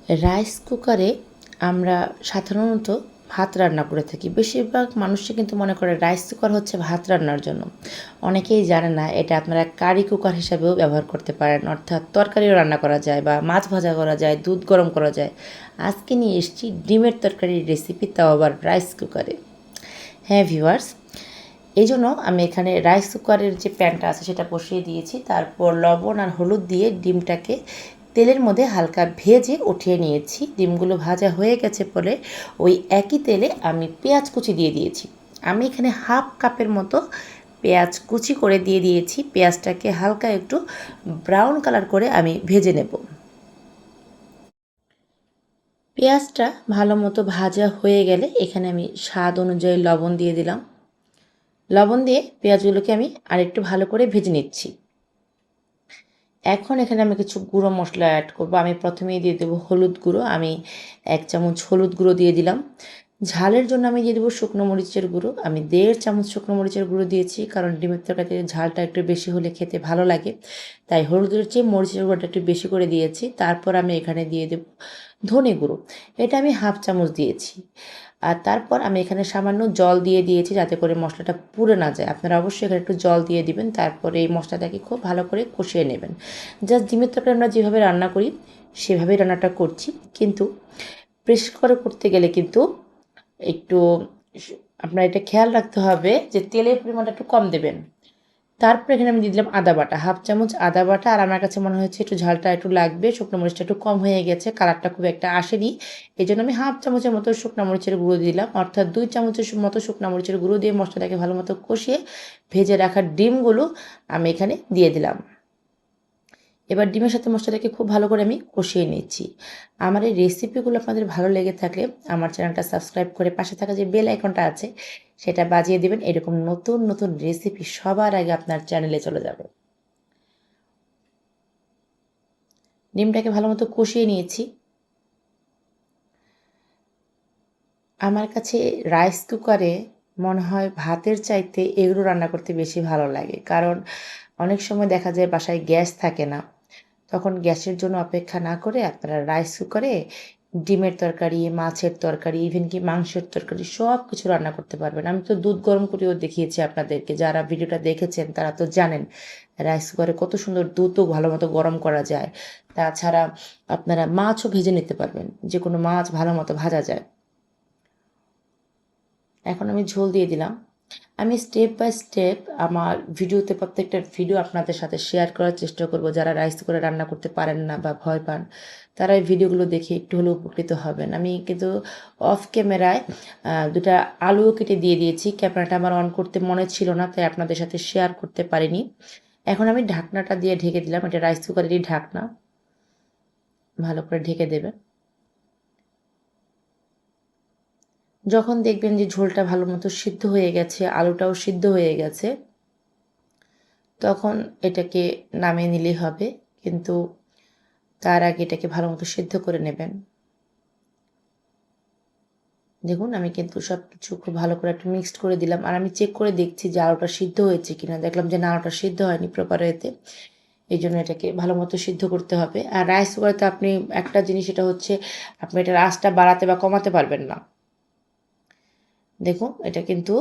Rice কুকারে আমরা সাধারণত ভাত রান্না করে থাকি। বেশিরভাগ মানুষই কিন্তু মনে করে রাইস কুকার হচ্ছে ভাত রান্নার জন্য। অনেকেই জানে না এটা আপনারা কারি কুকার হিসাবেও ব্যবহার করতে পারেন। অর্থাৎ তরকারিও রান্না করা যায় বা মাছ ভাজা করা যায়, দুধ গরম করা যায়। আজকে নিয়ে এসেছি ডিমের তরকারির রেসিপি, তাও আবার রাইস কুকারে। হ্যাঁ ভিউয়ার্স, এই জন্য আমি এখানে রাইস কুকারের যে প্যানটা আছে সেটা বসিয়ে দিয়েছি। তারপর লবণ আর হলুদ দিয়ে ডিমটাকে তেলের মধ্যে হালকা ভেজে উঠিয়ে নিয়েছি। ডিমগুলো ভাজা হয়ে গেছে পরে ওই একই তেলে আমি পেঁয়াজ কুচি দিয়ে দিয়েছি। আমি এখানে হাফ কাপের মতো পেঁয়াজ কুচি করে দিয়ে দিয়েছি। পেঁয়াজটাকে হালকা একটু ব্রাউন কালার করে আমি ভেজে নেব। পেঁয়াজটা ভালো মতো ভাজা হয়ে গেলে এখানে আমি স্বাদ অনুযায়ী লবণ দিয়ে দিলাম। লবণ দিয়ে পেঁয়াজগুলোকে আমি আরেকটু ভালো করে ভেজে নিচ্ছি। এখন এখানে আমি কিছু গুঁড়ো মশলা অ্যাড করব। আমি প্রথমেই দিয়ে দেবো হলুদ গুঁড়ো। আমি 1 চামচ হলুদ গুঁড়ো দিয়ে দিলাম। ঝালের জন্য আমি দিয়ে দেবো শুকনো মরিচের গুঁড়ো। আমি 1.5 চামচ শুকনো মরিচের গুঁড়ো দিয়েছি, কারণ ডিমের তরকারিতে ঝালটা একটু বেশি হলে খেতে ভালো লাগে। তাই হলুদের চেয়ে মরিচের গুঁড়োটা একটু বেশি করে দিয়েছি। তারপর আমি এখানে দিয়ে দেবো ধনে গুঁড়ো। এটা আমি হাফ চামচ দিয়েছি। আর তারপর আমি এখানে সামান্য জল দিয়ে দিয়েছি যাতে করে মশলাটা পুড়ে না যায়। আপনারা অবশ্যই এখানে একটু জল দিয়ে দিবেন। তারপরে এই মশলাটাকে খুব ভালো করে কষিয়ে নেবেন। জাস্ট ডিমের তরকারি আমরা যেভাবে রান্না করি সেভাবেই রান্নাটা করছি, কিন্তু প্রেসার কুকারে করতে গেলে কিন্তু একটু আপনার এটা খেয়াল রাখতে হবে যে তেলের পরিমাণটা একটু কম দেবেন। তারপরে এখানে আমি দিয়ে দিলাম আদা বাটা, হাফ চামচ আদা বাটা। আর আমার কাছে মনে হয়েছে একটু ঝালটা একটু লাগবে, শুকনো মরিচটা একটু কম হয়ে গেছে, কালারটা খুব একটা আসেনি। এই জন্য আমি হাফ চামচের মতো শুকনো মরিচের গুঁড়ো দিলাম, অর্থাৎ 2 চামচের মতো শুকনো মরিচের গুঁড়ো দিয়ে মশলাটাকে ভালো মতো কষিয়ে ভেজে রাখা ডিমগুলো আমি এখানে দিয়ে দিলাম। এবার ডিমের সাথে মশলাটাকে খুব ভালো করে আমি কষিয়ে নিচ্ছি। আমার এই রেসিপিগুলো আপনাদের ভালো লেগে থাকলে আমার চ্যানেলটা সাবস্ক্রাইব করে পাশে থাকা যে বেল আইকনটা আছে সেটা বাজিয়ে দেবেন। এরকম নতুন নতুন রেসিপি সবার আগে আপনার চ্যানেলে চলে যাবে। ডিমটাকে ভালো মতো কষিয়ে নিয়েছি। আমার কাছে রাইস কুকারে মনে হয় ভাতের চাইতে এগুলো রান্না করতে বেশি ভালো লাগে, কারণ অনেক সময় দেখা যায় বাসায় গ্যাস থাকে না। তখন গ্যাসের জন্য অপেক্ষা না করে আপনারা রাইস কুকারে ডিমের তরকারি, মাছের তরকারি, ইভেন কি মাংসের তরকারি সব কিছু রান্না করতে পারবেন। আমি তো দুধ গরম করেও দেখিয়েছি আপনাদেরকে। যারা ভিডিওটা দেখেছেন তারা তো জানেন রাইস কুকারে কত সুন্দর দুধও ভালো মতো গরম করা যায়। তাছাড়া আপনারা মাছও ভেজে নিতে পারবেন, যে কোনো মাছ ভালো মতো ভাজা যায়। এখন আমি ঝোল দিয়ে দিলাম। আমি স্টেপ বাই স্টেপ আমার ভিডিওতে প্রত্যেকটা ভিডিও আপনাদের সাথে শেয়ার করার চেষ্টা করব। যারা রাইস করে রান্না করতে পারেন না বা ভয় পান, তারা এই ভিডিওগুলো দেখে একটু হলেও উপকৃত হবেন। আমি কিন্তু অফ ক্যামেরায় 2টা আলুও কেটে দিয়ে দিয়েছি। ক্যামেরাটা আমার অন করতে মনে ছিল না, তাই আপনাদের সাথে শেয়ার করতে পারিনি। এখন আমি ঢাকনাটা দিয়ে ঢেকে দিলাম। এটা রাইস কুকারেরই ঢাকনা, ভালো করে ঢেকে দেবেন। যখন দেখবেন যে ঝোলটা ভালো মতো সিদ্ধ হয়ে গেছে, আলুটাও সিদ্ধ হয়ে গেছে, তখন এটাকে নামিয়ে নিলেই হবে। কিন্তু তার আগে এটাকে ভালো মতো সিদ্ধ করে নেবেন। দেখুন আমি কিন্তু সব কিছু খুব ভালো করে একটু মিক্সড করে দিলাম। আর আমি চেক করে দেখছি যে আলুটা সিদ্ধ হয়েছে কিনা। দেখলাম যে না, আলুটা সিদ্ধ হয়নি প্রপার ওয়েতে। এই জন্য এটাকে ভালো মতো সিদ্ধ করতে হবে। আর রাইস কুকারে আপনি একটা জিনিস, এটা হচ্ছে আপনি এটার আঁচটা বাড়াতে বা কমাতে পারবেন না। দেখুন এটা কিন্তু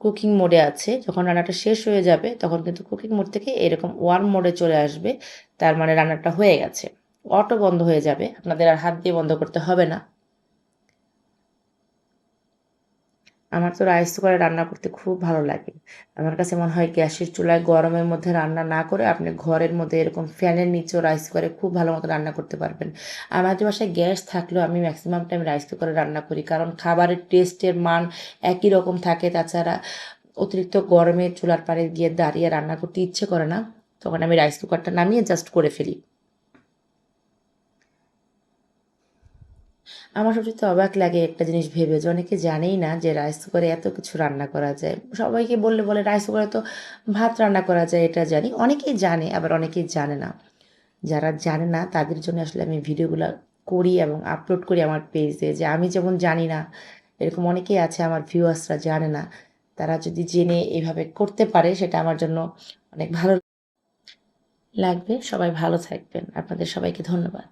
কুকিং মোডে আছে। যখন রান্নাটা শেষ হয়ে যাবে তখন কিন্তু কুকিং মোড থেকে এরকম ওয়ার্ম মোডে চলে আসবে। তার মানে রান্নাটা হয়ে গেছে। অটো বন্ধ হয়ে যাবে। আপনাদের আর হাত দিয়ে বন্ধ করতে হবে না। আমার তো রাইস কুকারে রান্না করতে খুব ভালো লাগে। আমার কাছে মনে হয় গ্যাসের চুলায় গরমের মধ্যে রান্না না করে আপনি ঘরের মধ্যে এরকম ফ্যানের নিচেও রাইস কুকারে খুব ভালো মতো রান্না করতে পারবেন। আমাদের বাসায় গ্যাস থাকলেও আমি ম্যাক্সিমাম টাইম রাইস কুকারে রান্না করি, কারণ খাবারের টেস্টের মান একই রকম থাকে। তাছাড়া অতিরিক্ত গরমে চুলার পাড়ে গিয়ে দাঁড়িয়ে রান্না করতে ইচ্ছে করে না। তখন আমি রাইস কুকারটা নামিয়ে জাস্ট করে ফেলি। আমার সবচেয়ে অবাক লাগে একটা জিনিস ভেবে, যে অনেকে জানেই না যে রাইস কুকারে এত কিছু রান্না করা যায়। সবাইকে বললে বলে রাইস কুকারে তো ভাত রান্না করা যায়, এটা জানি। অনেকেই জানে, আবার অনেকেই জানে না। যারা জানে না তাদের জন্য আসলে আমি ভিডিওগুলো করি এবং আপলোড করি আমার পেজে। যে আমি যেমন জানি না, এরকম অনেকেই আছে আমার ভিউয়ার্সরা জানে না। তারা যদি জেনে এভাবে করতে পারে সেটা আমার জন্য অনেক ভালো লাগবে। সবাই ভালো থাকবেন। আপনাদের সবাইকে ধন্যবাদ।